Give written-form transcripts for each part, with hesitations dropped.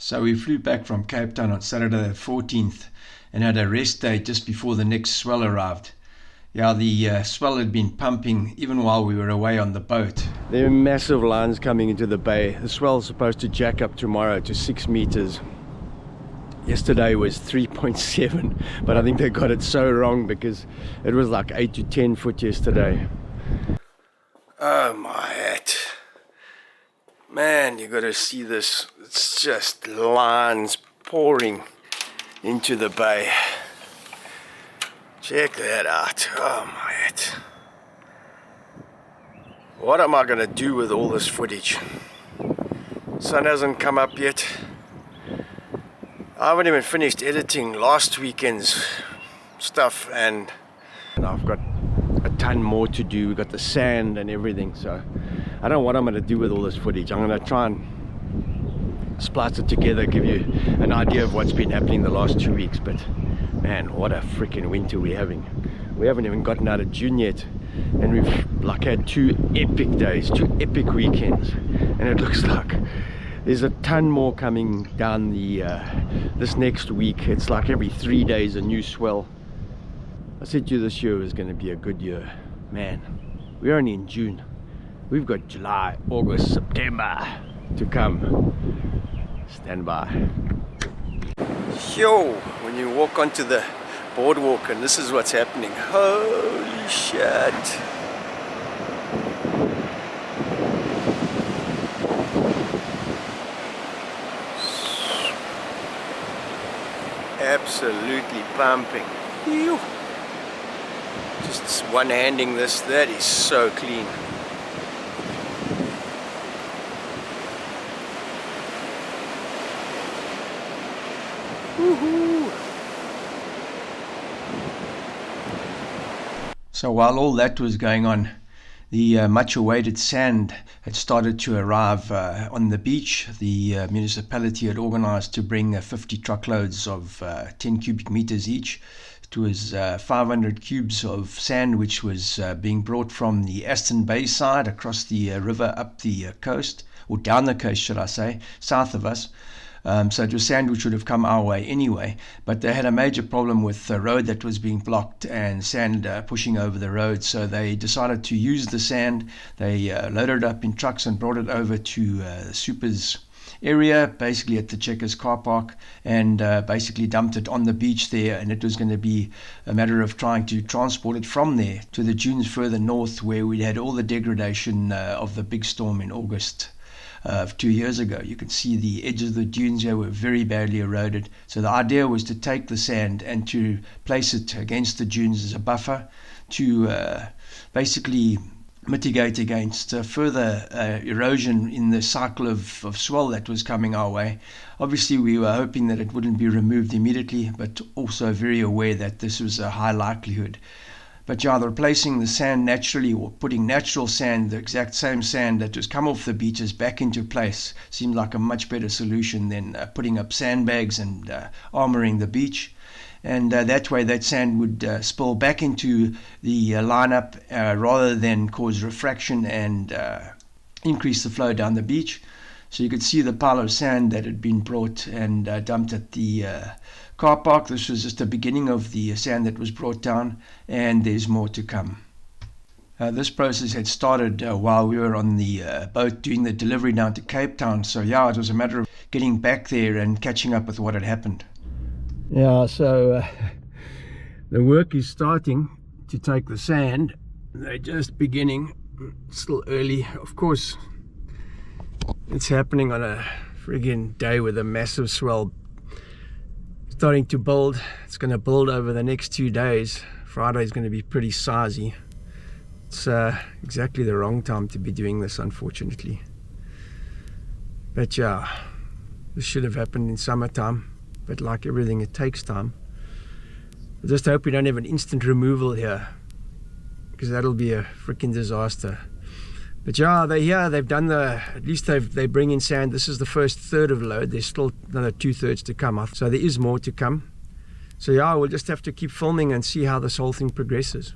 So we flew back from Cape Town on Saturday the 14th and had a rest day just before the next swell arrived. Yeah, the swell had been pumping even while we were away on the boat. There are massive lines coming into the bay. The swell's supposed to jack up tomorrow to 6 meters. Yesterday was 3.7, but I think they got it so wrong because it was like 8 to 10 foot yesterday. Oh my hat. Man, you gotta see this. It's just lines pouring into the bay. Check that out. Oh my hat. What am I gonna do with all this footage? Sun hasn't come up yet. I haven't even finished editing last weekend's stuff, and I've got a ton more to do. We've got the sand and everything, so I don't know what I'm going to do with all this footage. I'm going to try and splice it together, give you an idea of what's been happening the last 2 weeks. But man, what a freaking winter we're having. We haven't even gotten out of June yet, and we've like had 2 epic days, 2 epic weekends, and it looks like there's a ton more coming down the this next week. It's like every 3 days a new swell. I said to you this year was going to be a good year. Man, we're only in June. We've got July, August, September to come. Stand by. Yo, when you walk onto the boardwalk and this is what's happening. Holy shit. Absolutely pumping. Ew. Just one-handing this, that is so clean. Woohoo! So while all that was going on, the much-awaited sand had started to arrive on the beach. The municipality had organized to bring 50 truckloads of 10 cubic meters each. It was 500 cubes of sand which was being brought from the Aston Bay side across the river up the coast, or down the coast should I say, south of us. So it was sand which would have come our way anyway, but they had a major problem with the road that was being blocked and sand pushing over the road, so they decided to use the sand. They loaded it up in trucks and brought it over to Super's area, basically at the Checkers car park, and basically dumped it on the beach there, and it was going to be a matter of trying to transport it from there to the dunes further north where we had all the degradation of the big storm in August of 2 years ago. You could see the edges of the dunes here were very badly eroded. So the idea was to take the sand and to place it against the dunes as a buffer to basically mitigate against further erosion in the cycle of swell that was coming our way. Obviously, we were hoping that it wouldn't be removed immediately, but also very aware that this was a high likelihood. But yeah, replacing the sand naturally, or putting natural sand, the exact same sand that has come off the beaches, back into place seemed like a much better solution than putting up sandbags and armoring the beach. And that way that sand would spill back into the lineup rather than cause refraction and increase the flow down the beach. So you could see the pile of sand that had been brought and dumped at the car park. This was just the beginning of the sand that was brought down, and there's more to come. This process had started while we were on the boat doing the delivery down to Cape Town. So yeah, it was a matter of getting back there and catching up with what had happened. Yeah, so the work is starting to take the sand. They're just beginning. It's still early. Of course, it's happening on a friggin' day with a massive swell starting to build. It's going to build over the next 2 days. Friday is going to be pretty sizey. It's exactly the wrong time to be doing this, unfortunately. But yeah, this should have happened in summertime. But like everything, it takes time. I just hope we don't have an instant removal here, because that'll be a freaking disaster. But yeah, they're here. They've done at least they bring in sand. This is the first third of load. There's still another 2/3 to come. So there is more to come. So yeah, we'll just have to keep filming and see how this whole thing progresses.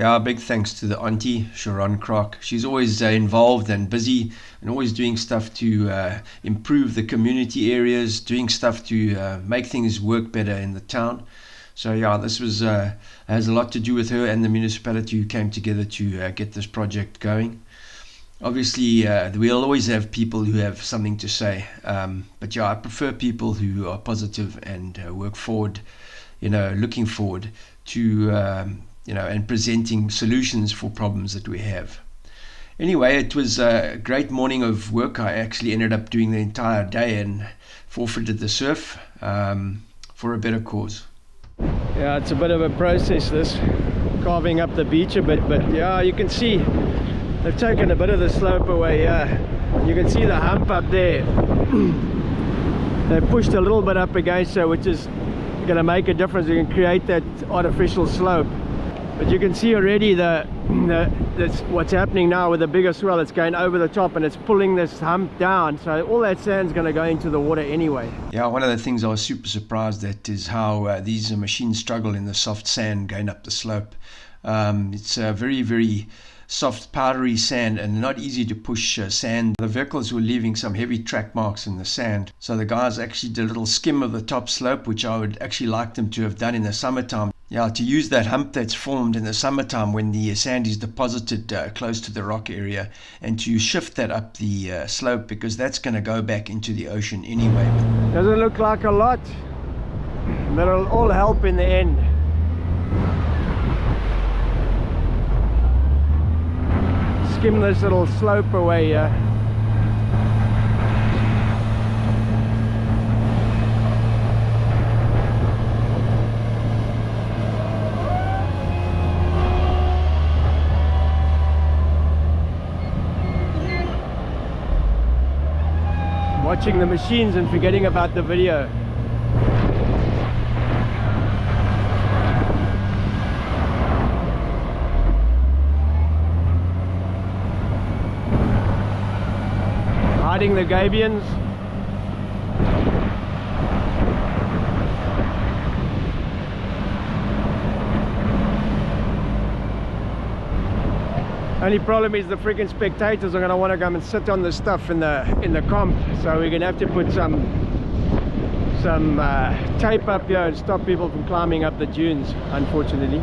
Yeah, big thanks to the auntie, Sharon Crock. She's always involved and busy and always doing stuff to improve the community areas, doing stuff to make things work better in the town. So yeah, this has a lot to do with her and the municipality who came together to get this project going. Obviously, we'll always have people who have something to say, but yeah, I prefer people who are positive and work forward, looking forward to, and presenting solutions for problems that we have. Anyway, it was a great morning of work. I actually ended up doing the entire day and forfeited the surf for a better cause. Yeah, it's a bit of a process, this carving up the beach a bit, but yeah, you can see they've taken a bit of the slope away here. You can see the hump up there. They've pushed a little bit up against it, which is going to make a difference. You can create that artificial slope. But you can see already that's what's happening now with the bigger swell. It's going over the top and it's pulling this hump down. So all that sand's going to go into the water anyway. Yeah, one of the things I was super surprised at is how these machines struggle in the soft sand going up the slope. It's a very, very soft, powdery sand and not easy to push sand. The vehicles were leaving some heavy track marks in the sand. So the guys actually did a little skim of the top slope, which I would actually like them to have done in the summertime. Yeah, to use that hump that's formed in the summertime when the sand is deposited close to the rock area, and to shift that up the slope, because that's going to go back into the ocean anyway. Doesn't look like a lot, but it'll all help in the end. Skim this little slope away here. Watching the machines and forgetting about the video. Hiding the gabions. Only problem is the freaking spectators are going to want to come and sit on the stuff in the comp, so we're going to have to put some tape up here and stop people from climbing up the dunes, unfortunately.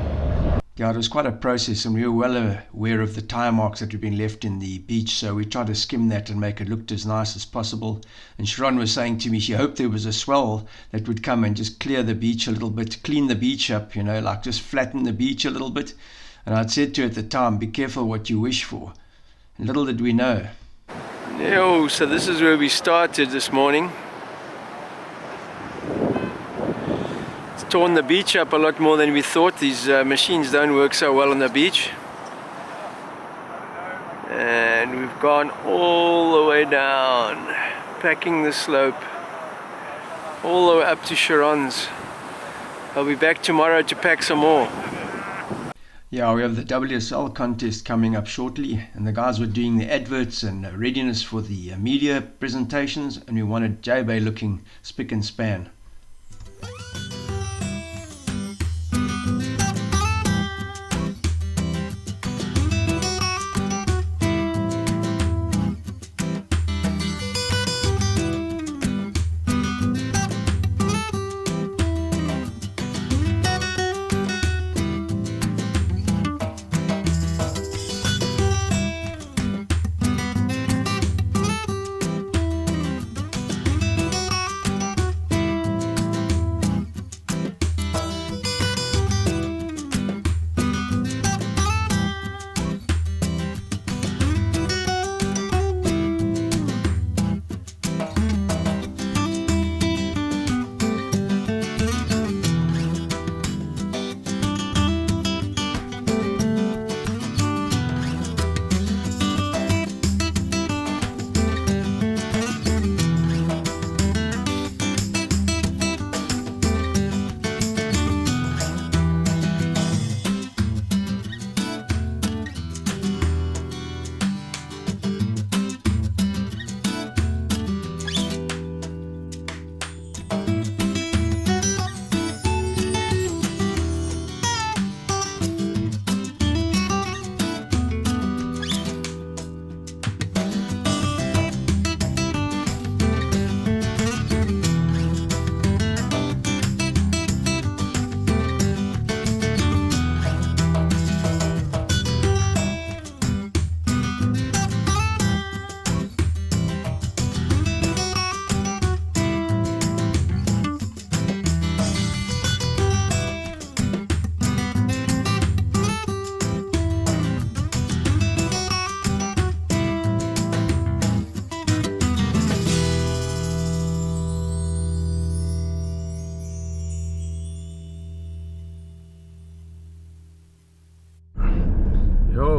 Yeah, it was quite a process, and we were well aware of the tire marks that had been left in the beach, so we tried to skim that and make it look as nice as possible. And Sharon was saying to me she hoped there was a swell that would come and just clear the beach a little bit, clean the beach up, like just flatten the beach a little bit. And I'd said to her at the time, be careful what you wish for. And little did we know. So this is where we started this morning. It's torn the beach up a lot more than we thought. These machines don't work so well on the beach. And we've gone all the way down, packing the slope, all the way up to Sharon's. I'll be back tomorrow to pack some more. Yeah, we have the WSL contest coming up shortly, and the guys were doing the adverts and readiness for the media presentations, and we wanted J-Bay looking spick and span.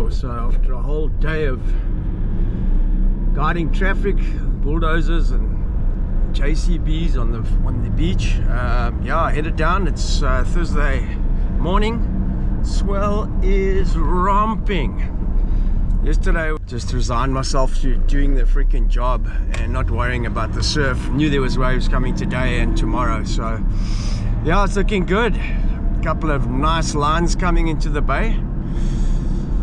door. So after a whole day of guiding traffic, bulldozers and JCBs on the beach, yeah, headed down. It's Thursday morning. Swell is romping. Yesterday just resigned myself to doing the freaking job and not worrying about the surf. Knew there was waves coming today and tomorrow, so yeah, it's looking good. A couple of nice lines coming into the bay.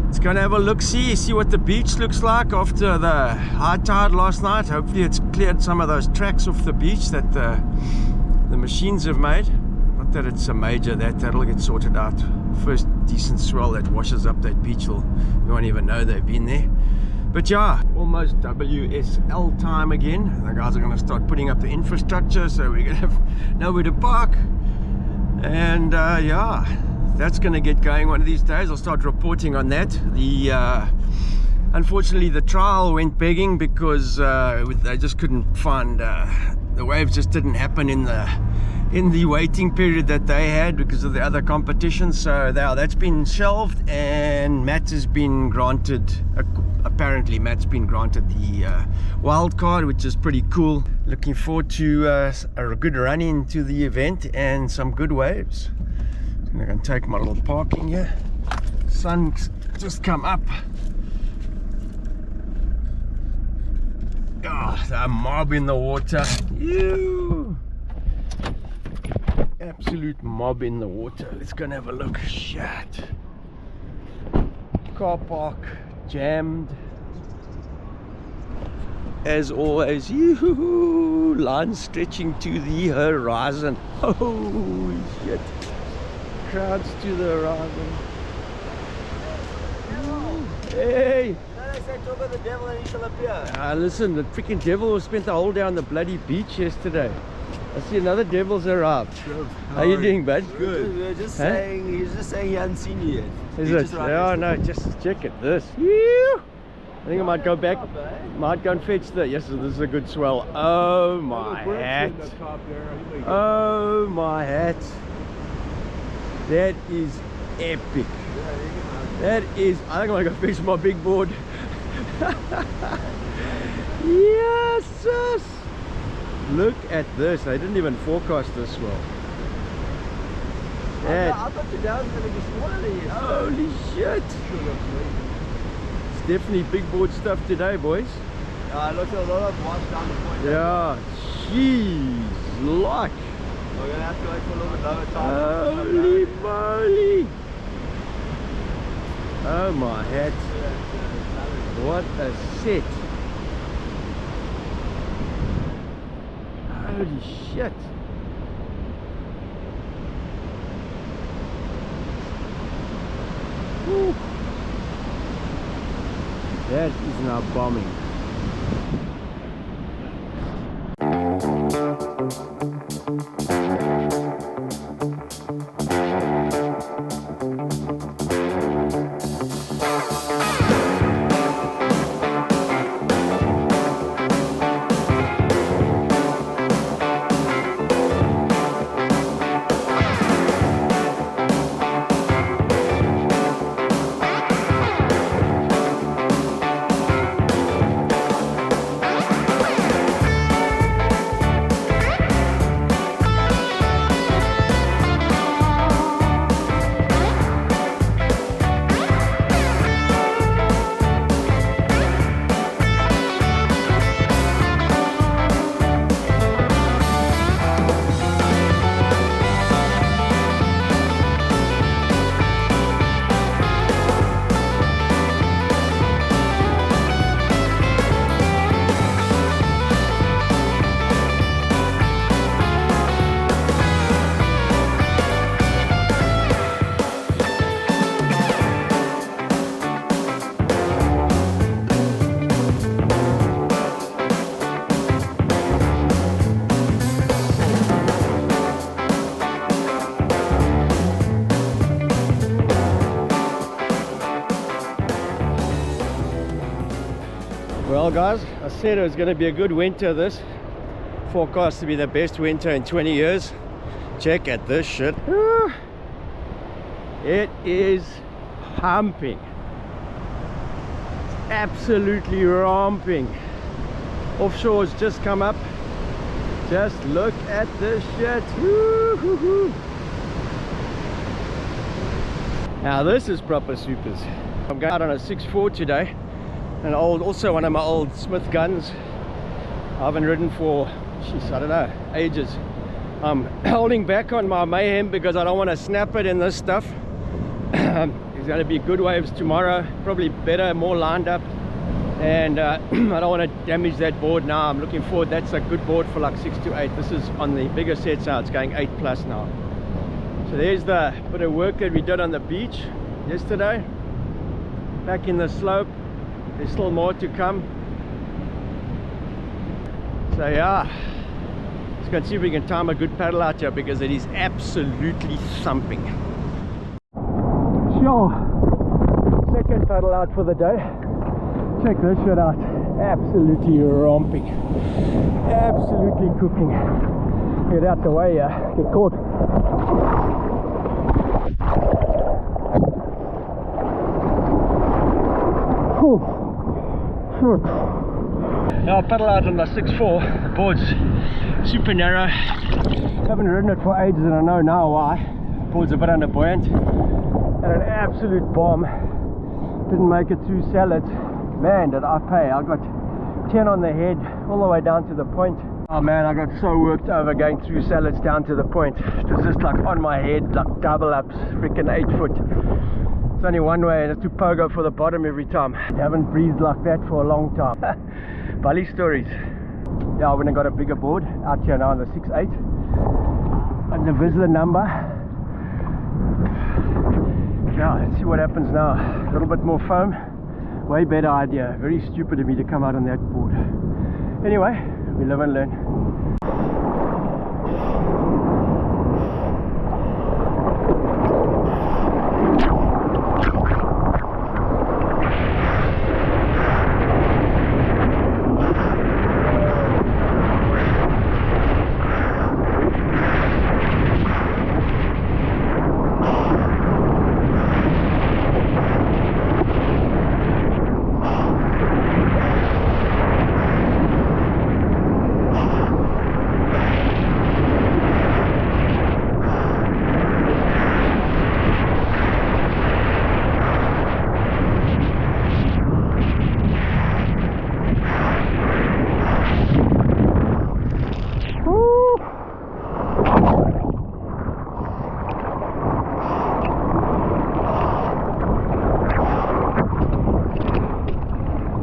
It's gonna have a look-see, see what the beach looks like after the high tide last night. Hopefully it's cleared some of those tracks off the beach that the machines have made. Not that it's a major, that'll get sorted out. First decent swell that washes up that beach, you won't even know they've been there. But yeah, almost WSL time again. The guys are going to start putting up the infrastructure, so we're going to have nowhere to park. And yeah, that's going to get going one of these days. I'll start reporting on that. Unfortunately, the trial went begging because they just couldn't find, the waves just didn't happen in the waiting period that they had because of the other competition. So now that's been shelved, and Matt has been granted, apparently Matt's been granted the wild card, which is pretty cool. Looking forward to a good run into the event and some good waves. I'm going to take my little parking here. Sun's just come up. Oh, the mob in the water. Ew. Absolute mob in the water. Let's go and have a look. Shit. Car park jammed as always. Yoo-hoo. Line stretching to the horizon. Holy shit. Crowds to the horizon. Hey. Talk of the devil and he shall appear. Listen, the freaking devil spent the whole day on the bloody beach yesterday. I see another devil's arrived. How are you doing, bud? Good. We were just saying, he's just saying he hadn't seen you yet. Is it? Oh no, just check it. This. I think I might go back. Might go and fetch the. Yes, this is a good swell. Oh my hat. Oh my hat. That is epic. That is. I think I'm gonna go fetch my big board. Yes, sis. Look at this. I didn't even forecast this well. I thought today was going to be smaller than yesterday. Holy shit. It's definitely big board stuff today, boys. I looked at a lot of watch down the point. Yeah. Jeez. Like. We're going to have to wait for a little bit lower time. Holy moly. Oh my hat. What a set. Holy shit. Woo. That is now bombing. Well guys, I said it was going to be a good winter. This forecast to be the best winter in 20 years. Check at this shit. It is humping. absolutely romping. Offshore's just come up. Just look at this shit. Woo-hoo-hoo. Now this is proper supers. I'm going out on a 6.4 today, and also one of my old Smith guns. I haven't ridden for, jeez, I don't know, ages. I'm holding back on my mayhem because I don't want to snap it in this stuff. There's going to be good waves tomorrow, probably better, more lined up, and I don't want to damage that board now. I'm looking forward. That's a good board for like 6 to 8. This is on the bigger sets now. It's going 8 plus now. So there's the bit of work that we did on the beach yesterday. Back in the slope. There's still more to come. So yeah, let's go and see if we can time a good paddle out here because it is absolutely thumping. Sure, second paddle out for the day. Check this shit out. Absolutely romping. Absolutely cooking. Get out the way here. Get caught. Whew. Now I paddle out on the 6.4. The board's super narrow. Haven't ridden it for ages and I know now why. The board's a bit under buoyant. Had an absolute bomb. Didn't make it through salads. Man, did I pay. I got 10 on the head all the way down to the point. Oh man, I got so worked over going through salads down to the point. It was just like on my head, like double ups, freaking 8 foot. It's only one way, and it's to pogo for the bottom every time. I haven't breathed like that for a long time. Bali stories. Yeah, when I got a bigger board out here now on the 6.8. And the Vizsla number. Yeah, let's see what happens now. A little bit more foam. Way better idea. Very stupid of me to come out on that board. Anyway, we live and learn.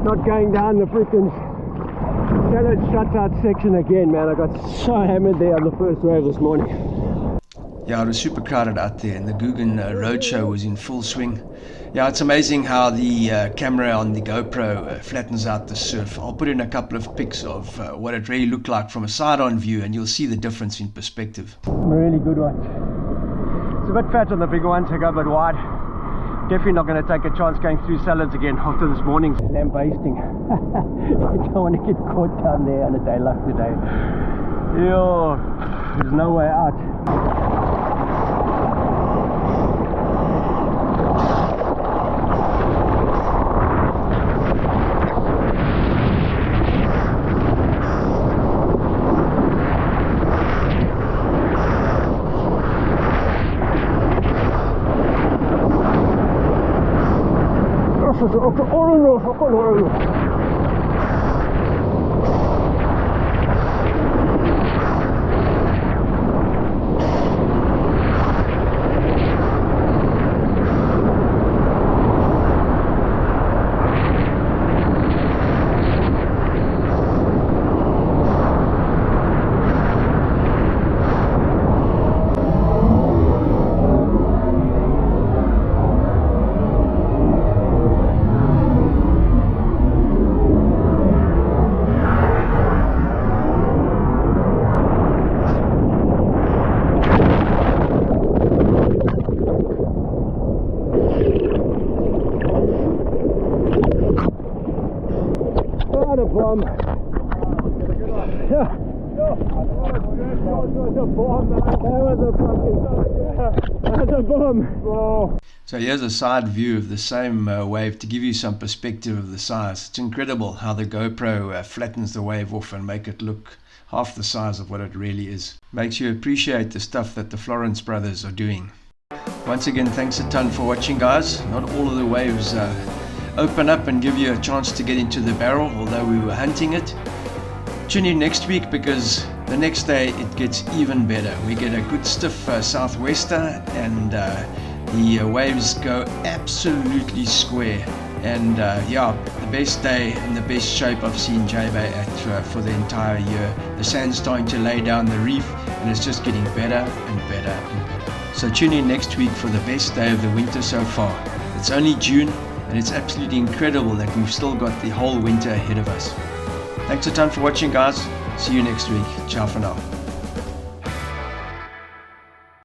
Not going down the freaking salad shutout section again, man. I got so hammered there on the first wave this morning. Yeah, it was super crowded out there, and the Guggen Roadshow was in full swing. Yeah, it's amazing how the camera on the GoPro flattens out the surf. I'll put in a couple of pics of what it really looked like from a side-on view, and you'll see the difference in perspective. Really good one. It's a bit fat on the bigger ones, I go a bit wide. Definitely not going to take a chance going through salads again after this morning's lambasting. You don't want to get caught down there on a day like today. Yo, there's no way out. Bomb. Yeah. That was a bomb. That was a bomb. So here's a side view of the same wave to give you some perspective of the size. It's incredible how the GoPro flattens the wave off and make it look half the size of what it really is. Makes you appreciate the stuff that the Florence brothers are doing. Once again, thanks a ton for watching, guys. Not all of the waves open up and give you a chance to get into the barrel, although we were hunting it. Tune in next week, because the next day it gets even better. We get a good stiff southwester, and the waves go absolutely square. And yeah, the best day and the best shape I've seen J-Bay at for the entire year. The sand's starting to lay down the reef, and it's just getting better and better and better. So tune in next week for the best day of the winter so far. It's only June, and it's absolutely incredible that we've still got the whole winter ahead of us. Thanks a ton for watching, guys. See you next week. Ciao for now.